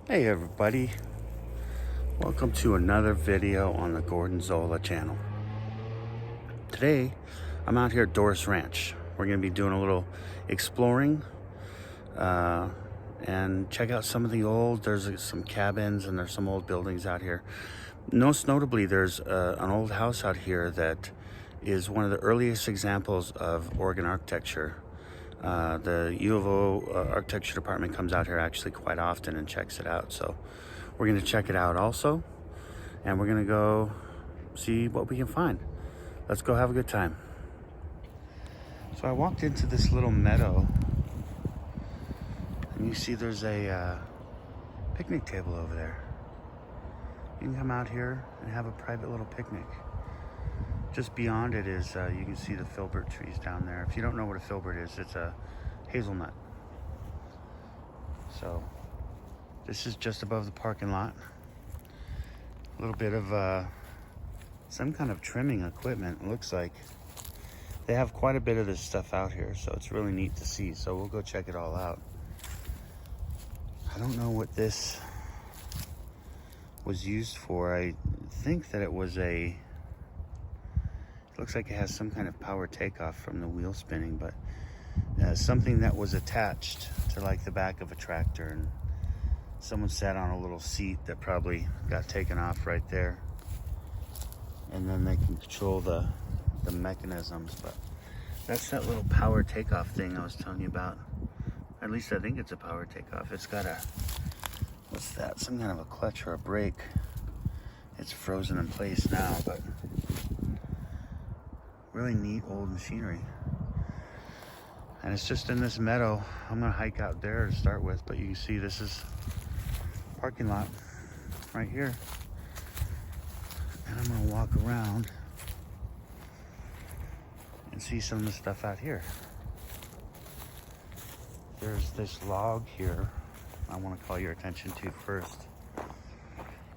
Hey everybody, welcome to another video on the Gordon Zola channel. Today, I'm out here at Dorris Ranch. We're going to be doing a little exploring and check out some of the there's some cabins and there's some old buildings out here. Most notably, there's an old house out here that is one of the earliest examples of Oregon architecture. The U of O architecture department comes out here actually quite often and checks it out. So we're going to check it out also, and we're going to go see what we can find. Let's go have a good time. So I walked into this little meadow, and you see there's a picnic table over there. You can come out here and have a private little picnic. Just beyond it is, you can see the Filbert trees down there. If you don't know what a Filbert is, it's a hazelnut. So this is just above the parking lot. A little bit of some kind of trimming equipment, it looks like. They have quite a bit of this stuff out here, so it's really neat to see. So we'll go check it all out. I don't know what this was used for. I think that it was it looks like it has some kind of power takeoff from the wheel spinning, but something that was attached to like the back of a tractor, and someone sat on a little seat that probably got taken off right there, and then they can control the mechanisms. But that's that little power takeoff thing I was telling you about. At least I think it's a power takeoff. It's got a, what's that, some kind of a clutch or a brake. It's frozen in place now, but really neat old machinery. And it's just in this meadow. I'm gonna hike out there to start with, but you can see this is parking lot right here. And I'm gonna walk around and see some of the stuff out here. There's this log here I want to call your attention to first.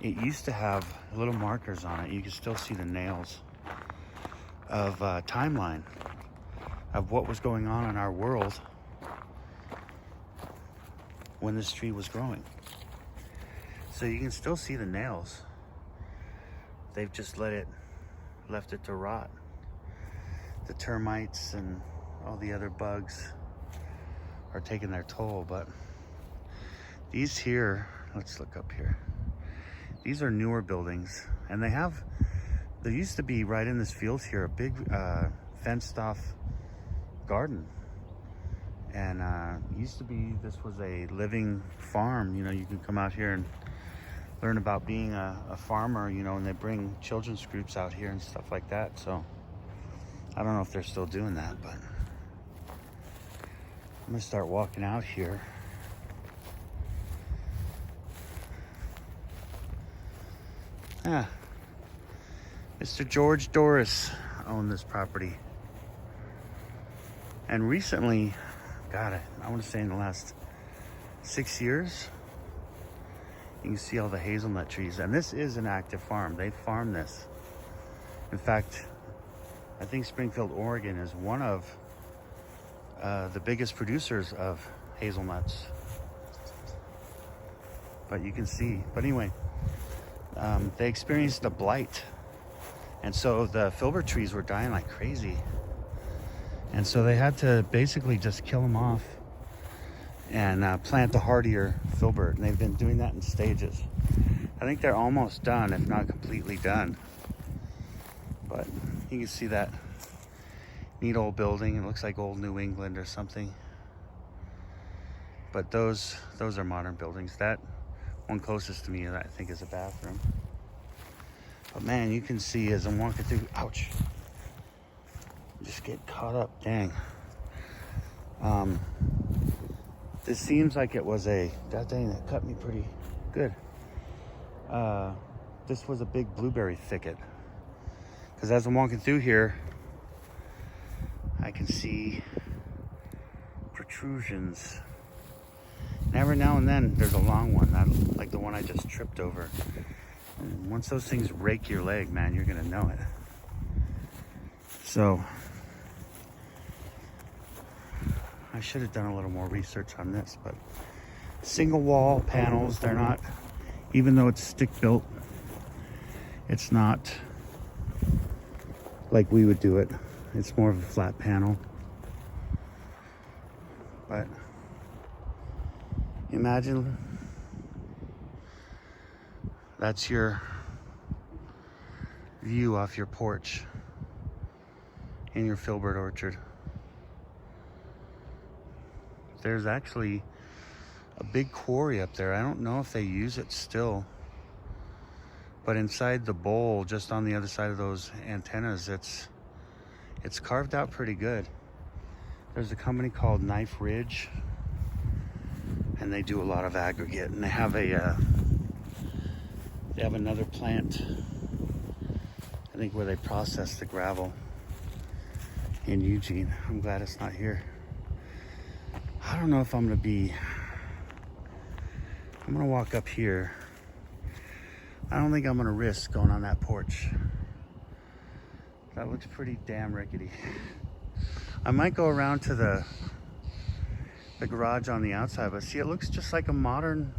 It used to have little markers on it. You can still see the nails of timeline of what was going on in our world when this tree was growing. So you can still see the nails. They've just left it to rot. The termites and all the other bugs are taking their toll. But these here, let's look up here. These are newer buildings, and there used to be right in this field here a big fenced off garden. And this was a living farm. You know, you can come out here and learn about being a farmer, you know, and they bring children's groups out here and stuff like that. So I don't know if they're still doing that, but I'm gonna start walking out here. Mr. George Dorris owned this property. And recently, God, I want to say in the last 6 years, you can see all the hazelnut trees. And this is an active farm. They farm this. In fact, I think Springfield, Oregon is one of the biggest producers of hazelnuts. But you can see, but anyway, they experienced a blight. And so the Filbert trees were dying like crazy. And so they had to basically just kill them off and plant the hardier Filbert. And they've been doing that in stages. I think they're almost done, if not completely done. But you can see that neat old building. It looks like old New England or something. But those are modern buildings. That one closest to me, I think, is a bathroom. But man, you can see as I'm walking through, ouch, just get caught up, dang. This seems like it was god dang, that cut me pretty good. This was a big blueberry thicket. Because as I'm walking through here, I can see protrusions. And every now and then there's a long one, like the one I just tripped over. And once those things rake your leg, man, you're gonna know it. So I should have done a little more research on this, but single wall panels. They're not, even though it's stick built, it's not like we would do it. It's more of a flat panel. But imagine that's your view off your porch in your Filbert orchard. There's actually a big quarry up there. I don't know if they use it still, but inside the bowl, just on the other side of those antennas, it's carved out pretty good. There's a company called Knife Ridge, and they do a lot of aggregate, and they have another plant, I think, where they process the gravel in Eugene. I'm glad it's not here. I don't know if I'm gonna walk up here. I don't think I'm gonna risk going on that porch. That looks pretty damn rickety. I might go around to the garage on the outside, but see, it looks just like a modern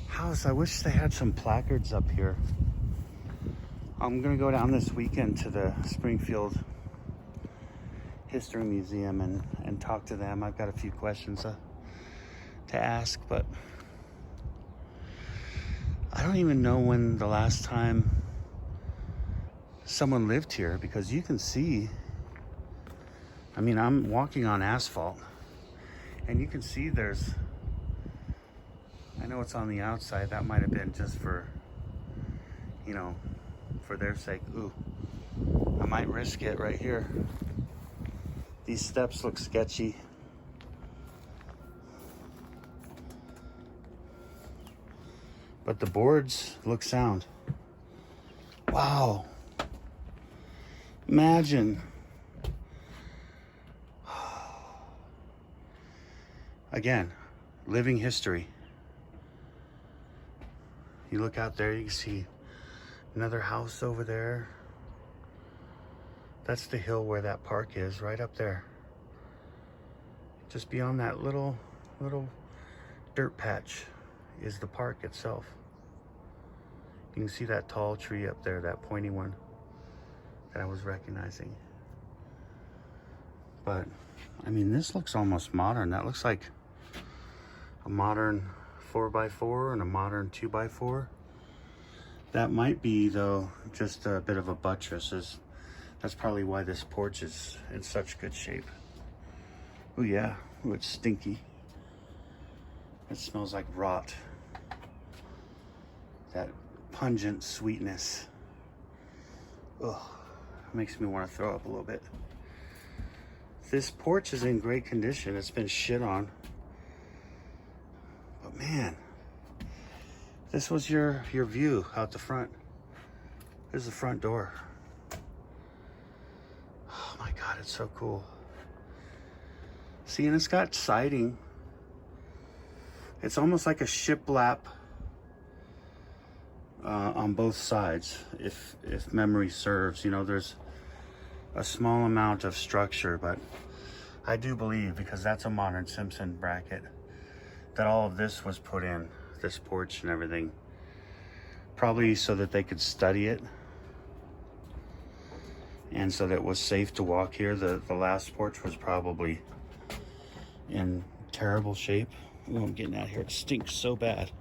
house. I wish they had some placards up here. I'm gonna go down this weekend to the Springfield History Museum and talk to them. I've got a few questions to ask, but I don't even know when the last time someone lived here, because you can see, I mean, I'm walking on asphalt and you can see there's, I know it's on the outside. That might have been just for, you know, for their sake. Ooh, I might risk it right here. These steps look sketchy. But the boards look sound. Wow. Imagine. Again, living history. You look out there, you can see another house over there. That's the hill where that park is, right up there. Just beyond that little dirt patch is the park itself. You can see that tall tree up there, that pointy one that I was recognizing. But, I mean, this looks almost modern. That looks like a modern 4x4 and a modern 2x4. That might be, though, just a bit of a buttress. That's probably why this porch is in such good shape. Oh yeah, oh, it's stinky. It smells like rot. That pungent sweetness. Ugh, makes me want to throw up a little bit. This porch is in great condition. It's been shit on. But man, this was your view out the front. There's the front door. Oh my God, it's so cool. See, and it's got siding. It's almost like a shiplap on both sides, if memory serves. You know, there's a small amount of structure, but I do believe, because that's a modern Simpson bracket, that all of this was put in, this porch and everything, probably so that they could study it and so that it was safe to walk here. The last porch was probably in terrible shape. Oh, I'm getting out of here. It stinks so bad.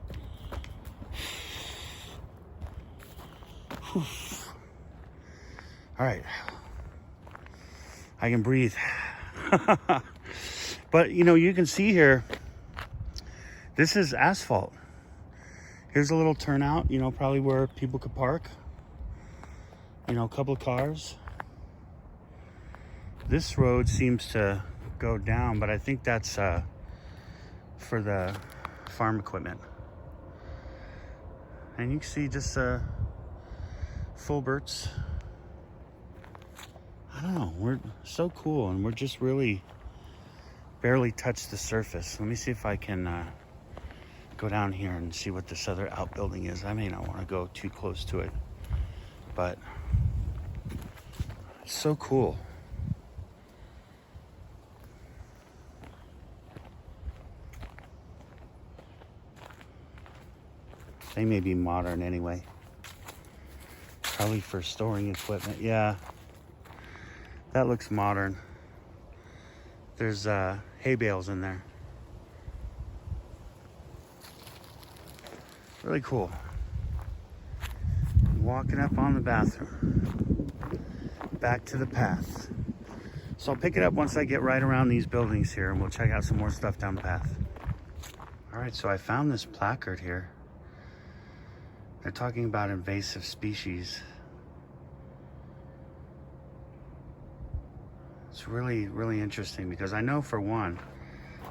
All right. I can breathe. But, you know, you can see here, this is asphalt. Here's a little turnout, you know, probably where people could park. You know, a couple of cars. This road seems to go down, but I think that's for the farm equipment. And you can see just Filberts. I don't know, we're so cool, and we're just really barely touched the surface. Let me see if I can go down here and see what this other outbuilding is. I may not want to go too close to it, but it's so cool. They may be modern anyway. Probably for storing equipment. Yeah, that looks modern. There's hay bales in there. Really cool. Walking up on the bathroom. Back to the path. So I'll pick it up once I get right around these buildings here, and we'll check out some more stuff down the path. All right, so I found this placard here. They're talking about invasive species. It's really, really interesting because I know, for one,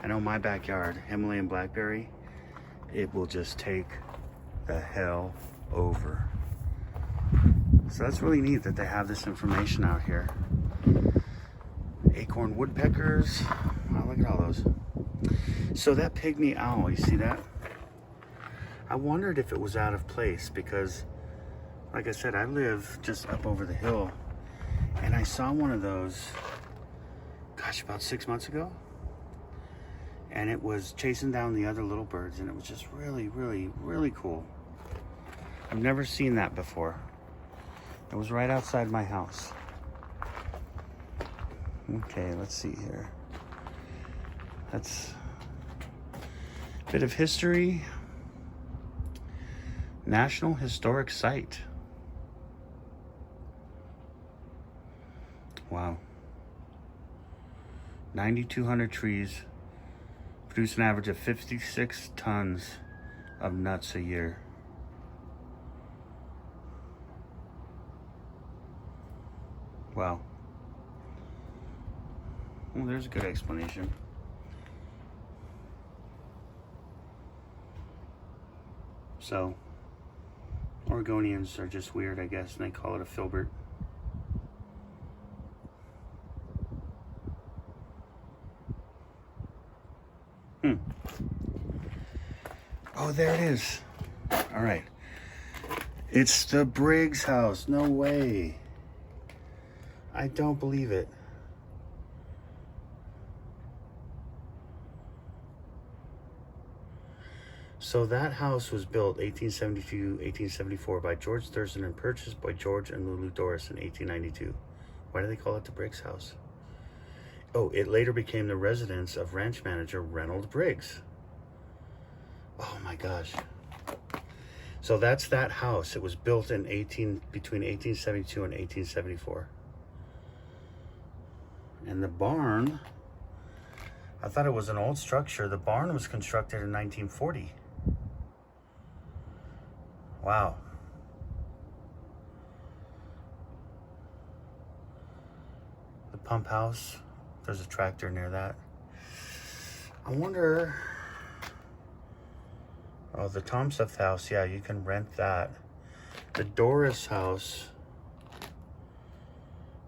I know my backyard, Himalayan blackberry, it will just take the hell over. So that's really neat that they have this information out here. Acorn woodpeckers. Wow, look at all those. So that pygmy owl, you see that? I wondered if it was out of place because, like I said, I live just up over the hill, and I saw one of those, gosh, about 6 months ago, and it was chasing down the other little birds, and it was just really, really, really cool. I've never seen that before. It was right outside my house. Okay, let's see here. That's a bit of history. National Historic Site. Wow. 9,200 trees produce an average of 56 tons of nuts a year. Wow. Well, there's a good explanation. So, Oregonians are just weird, I guess, and they call it a filbert. Oh, there it is. All right. It's the Briggs house. No way. I don't believe it. So that house was built 1872, 1874 by George Thurston and purchased by George and Lulu Dorris in 1892. Why do they call it the Briggs house? Oh, it later became the residence of ranch manager Reynold Briggs. Oh my gosh. So that's that house. It was built in between 1872 and 1874. And the barn, I thought it was an old structure. The barn was constructed in 1940. Wow. The pump house, there's a tractor near that. I wonder, oh, the Tom Seth house, yeah, you can rent that. The Dorris house,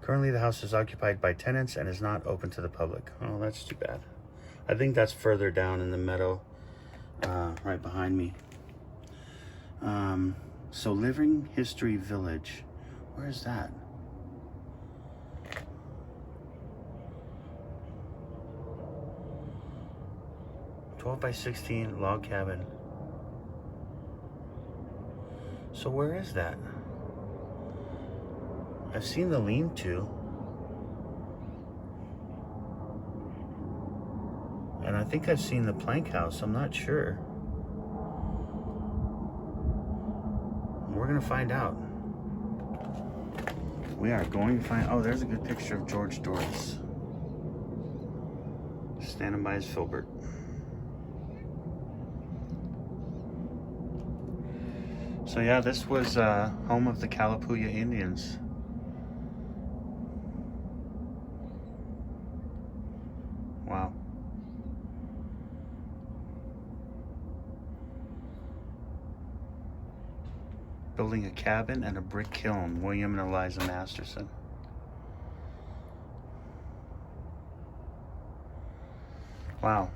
currently the house is occupied by tenants and is not open to the public. Oh, that's too bad. I think that's further down in the meadow, right behind me. So Living History Village, where is that? "12 by 16 log cabin." So where is that? I've seen the lean-to. And I think I've seen the plank house. I'm not sure. We're gonna find out. We are going to find, oh, there's a good picture of George Dorris. Standing by his Filbert. So yeah, this was home of the Kalapuya Indians. Wow. Building a cabin and a brick kiln, William and Eliza Masterson. Wow.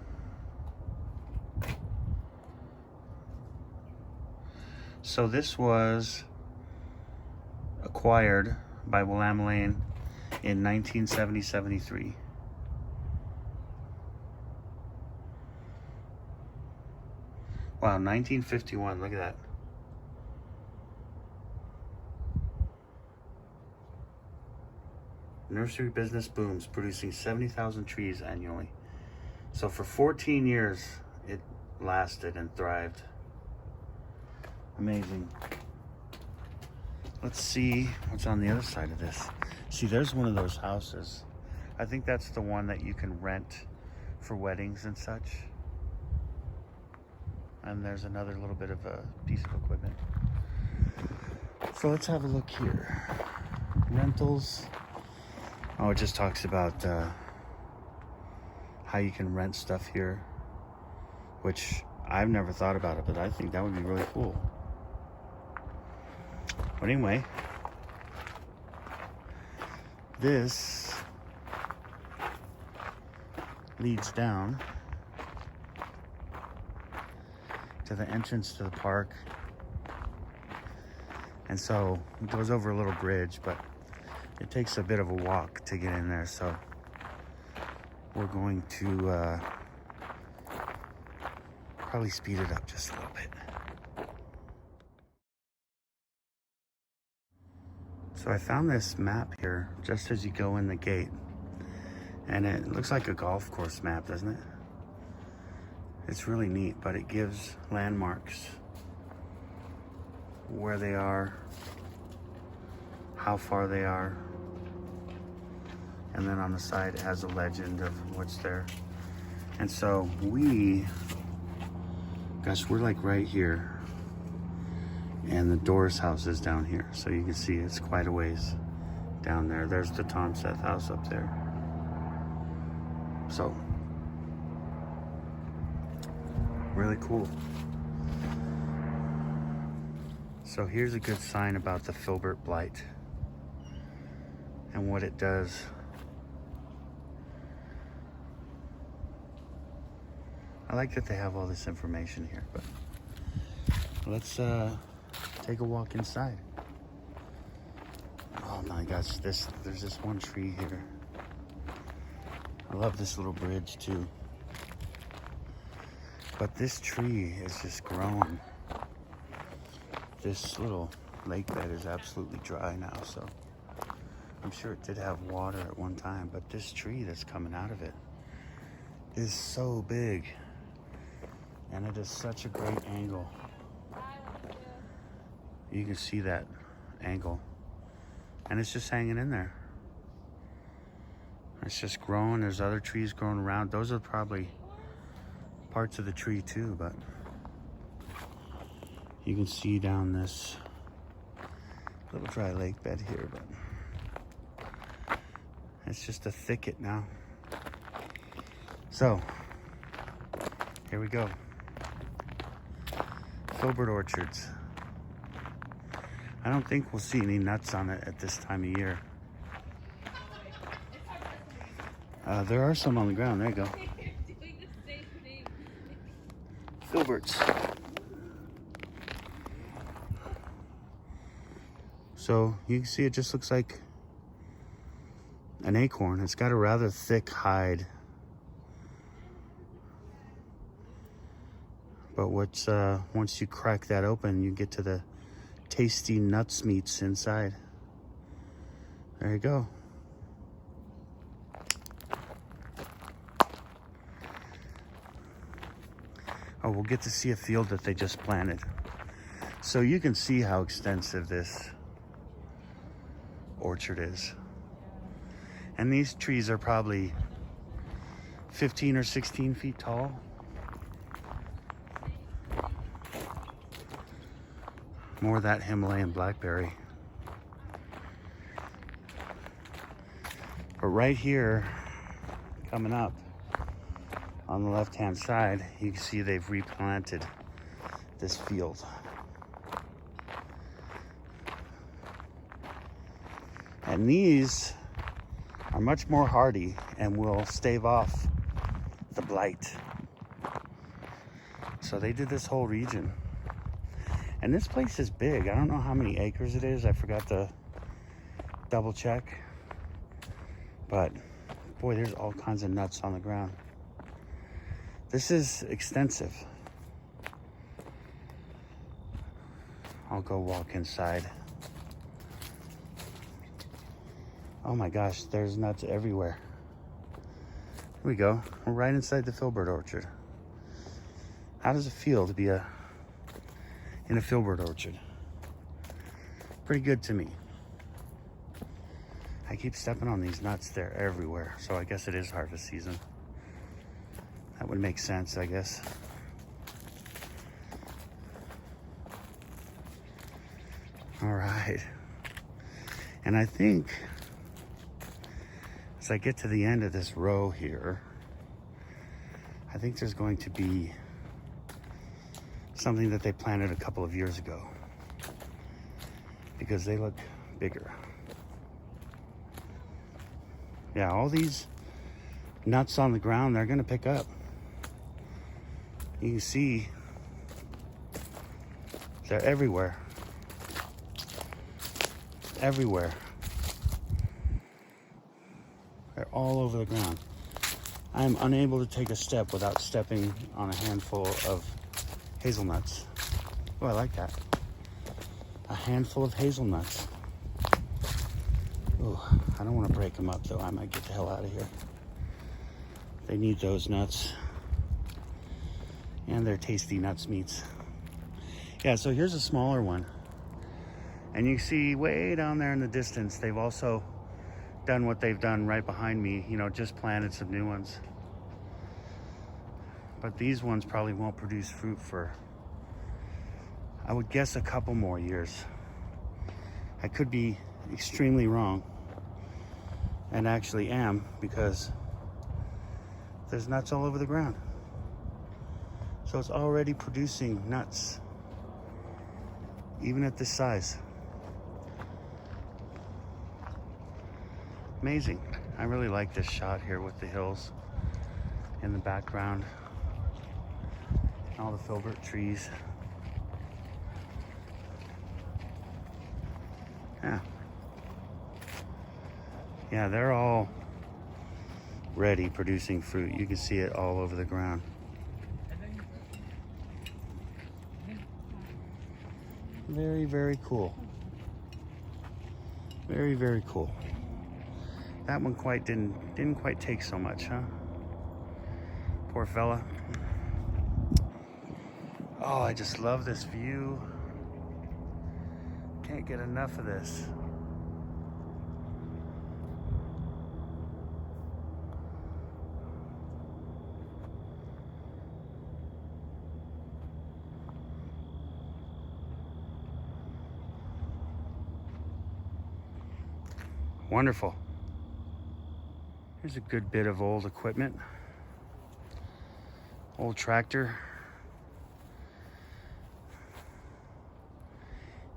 So this was acquired by Willam Lane in 1970-73. Wow, 1951, look at that. Nursery business booms, producing 70,000 trees annually. So for 14 years, it lasted and thrived. Amazing. Let's see what's on the other side of this. See, there's one of those houses. I think that's the one that you can rent for weddings and such. And there's another little bit of a piece of equipment. So let's have a look here. Rentals. Oh, it just talks about how you can rent stuff here, which I've never thought about it, but I think that would be really cool. But anyway, this leads down to the entrance to the park. And so it goes over a little bridge, but it takes a bit of a walk to get in there. So we're going to probably speed it up just a little bit. So I found this map here just as you go in the gate. And it looks like a golf course map, doesn't it? It's really neat, but it gives landmarks, where they are, how far they are, and then on the side it has a legend of what's there. And so we're like right here, and the Dorris house is down here, so you can see it's quite a ways down there. There's the Tom Seth house up there. So really cool. So here's a good sign about the Filbert blight and what it does. I like that they have all this information here, but let's take a walk inside. Oh my gosh, there's this one tree here. I love this little bridge too. But this tree is just growing. This little lake bed is absolutely dry now, so I'm sure it did have water at one time, but this tree that's coming out of it is so big, and it is such a great angle. You can see that angle, and it's just hanging in there. It's just growing. There's other trees growing around. Those are probably parts of the tree too, but you can see down this little dry lake bed here, but it's just a thicket now. So here we go. Filbert orchards. I don't think we'll see any nuts on it at this time of year. There are some on the ground. There you go. Filberts. So you can see it just looks like an acorn. It's got a rather thick hide. But once you crack that open, you get to the tasty nuts meats inside. There you go. Oh, we'll get to see a field that they just planted. So you can see how extensive this orchard is. And these trees are probably 15 or 16 feet tall. More of that Himalayan blackberry. But right here, coming up on the left-hand side, you can see they've replanted this field. And these are much more hardy and will stave off the blight. So they did this whole region. And this place is big. I don't know how many acres it is. I forgot to double check. But boy, there's all kinds of nuts on the ground. This is extensive. I'll go walk inside. Oh my gosh, there's nuts everywhere. Here we go. We're right inside the Filbert orchard. How does it feel to be in a Filbert orchard? Pretty good to me. I keep stepping on these nuts. They're everywhere. So I guess it is harvest season. That would make sense, I guess. All right. And I think as I get to the end of this row here, I think there's going to be something that they planted a couple of years ago because they look bigger. Yeah, all these nuts on the ground, they're gonna pick up. You can see they're everywhere. Everywhere. They're all over the ground. I'm unable to take a step without stepping on a handful of hazelnuts. Oh, I like that. A handful of hazelnuts. Oh, I don't want to break them up though. I might get the hell out of here. They need those nuts. And they're tasty nuts meats. Yeah, so here's a smaller one. And you see way down there in the distance, they've also done what they've done right behind me, you know, just planted some new ones. But these ones probably won't produce fruit for, I would guess, a couple more years. I could be extremely wrong, and actually am, because there's nuts all over the ground. So it's already producing nuts, even at this size. Amazing. I really like this shot here with the hills in the background, all the filbert trees. Yeah, they're all ready, producing fruit. You can see it all over the ground. Very, very cool. Very, very cool. That one didn't quite take so much, huh? Poor fella. Oh, I just love this view. Can't get enough of this. Wonderful. Here's a good bit of old equipment. Old tractor.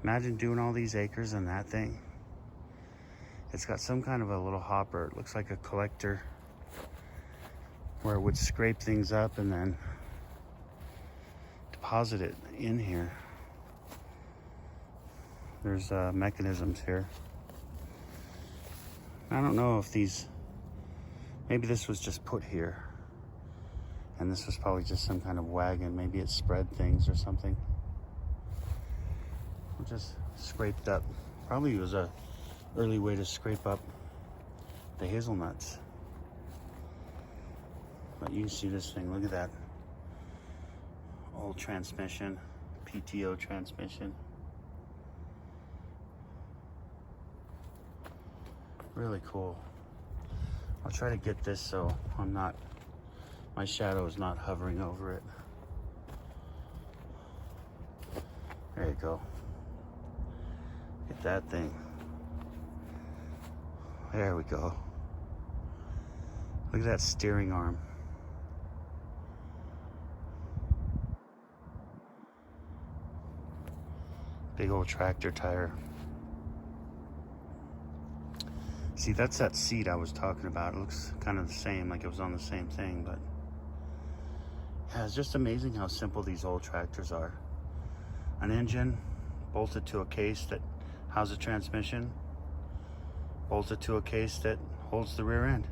Imagine doing all these acres on that thing. It's got some kind of a little hopper. It looks like a collector where it would scrape things up and then deposit it in here. There's mechanisms here. I don't know if these, maybe this was just put here and this was probably just some kind of wagon. Maybe it spread things or something. Or just scraped up. Probably was a early way to scrape up the hazelnuts. But you can see this thing, look at that. Old transmission, PTO transmission. Really cool. I'll try to get this so my shadow is not hovering over it. There you go. Get that thing. There we go. Look at that steering arm. Big old tractor tire. See, that's that seat I was talking about. It looks kind of the same, like it was on the same thing, but yeah, it's just amazing how simple these old tractors are. An engine bolted to a case that houses a transmission, bolted to a case that holds the rear end.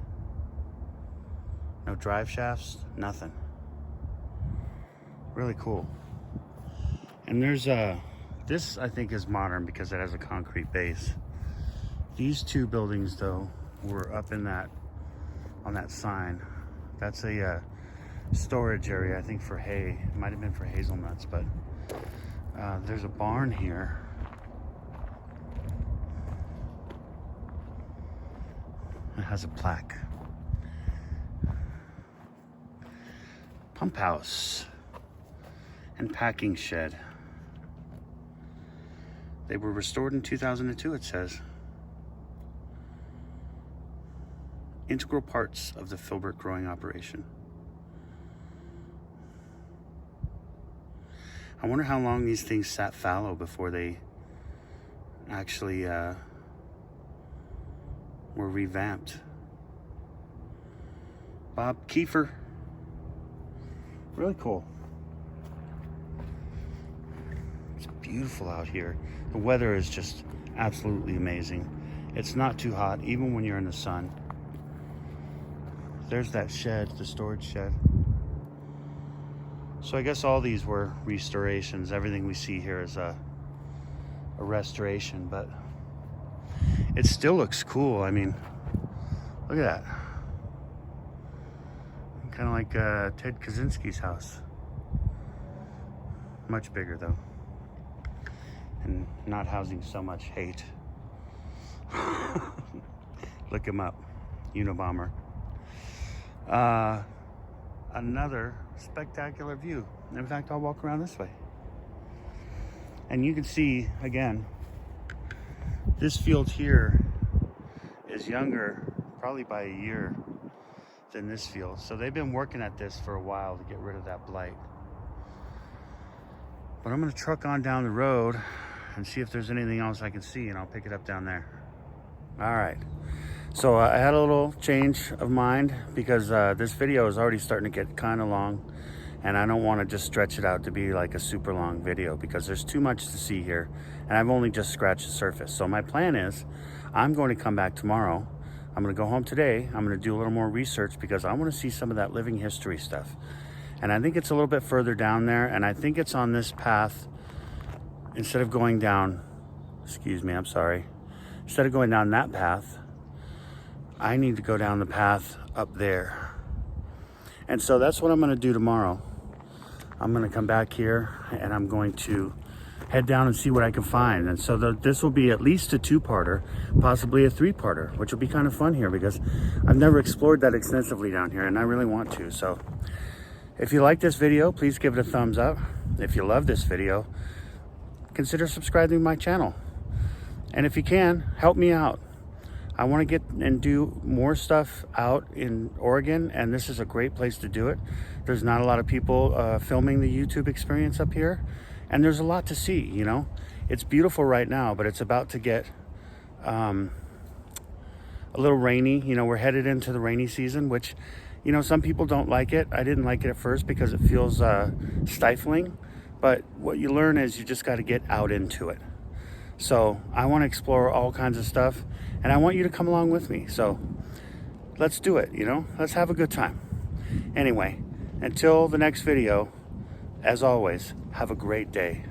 No drive shafts, nothing. Really cool. And there's this I think is modern because it has a concrete base. These two buildings, though, were up in that, on that sign. That's a storage area, I think, for hay. It might have been for hazelnuts, but there's a barn here. It has a plaque. Pump house and packing shed. They were restored in 2002, it says. Integral parts of the Filbert growing operation. I wonder how long these things sat fallow before they actually were revamped. Bob Kiefer. Really cool. It's beautiful out here. The weather is just absolutely amazing. It's not too hot, even when you're in the sun. There's that shed, the storage shed. So I guess all these were restorations. Everything we see here is a restoration, but it still looks cool. I mean, look at that. Kind of like Ted Kaczynski's house. Much bigger though. And not housing so much hate. Look him up. Unabomber. Another spectacular view. In fact, I'll walk around this way. And you can see, again, this field here is younger, probably by a year, than this field. So they've been working at this for a while to get rid of that blight. But I'm gonna truck on down the road and see if there's anything else I can see, and I'll pick it up down there. All right. So I had a little change of mind because this video is already starting to get kind of long, and I don't want to just stretch it out to be like a super long video because there's too much to see here, and I've only just scratched the surface. So my plan is I'm going to come back tomorrow. I'm going to go home today. I'm going to do a little more research because I want to see some of that living history stuff. And I think it's a little bit further down there, and I think it's on this path. Instead of going down, excuse me, I'm sorry. Instead of going down that path, I need to go down the path up there. And so that's what I'm going to do tomorrow. I'm going to come back here and I'm going to head down and see what I can find. And so this will be at least a two-parter, possibly a three-parter, which will be kind of fun here because I've never explored that extensively down here and I really want to. So if you like this video, please give it a thumbs up. If you love this video, consider subscribing to my channel. And if you can, help me out. I want to get and do more stuff out in Oregon, and this is a great place to do it. There's not a lot of people filming the YouTube experience up here, and there's a lot to see, you know. It's beautiful right now, but it's about to get a little rainy. You know, we're headed into the rainy season, which, you know, some people don't like it. I didn't like it at first because it feels stifling, but what you learn is you just got to get out into it. So I want to explore all kinds of stuff, and I want you to come along with me. So let's do it, you know, let's have a good time. Anyway, until the next video, as always, have a great day.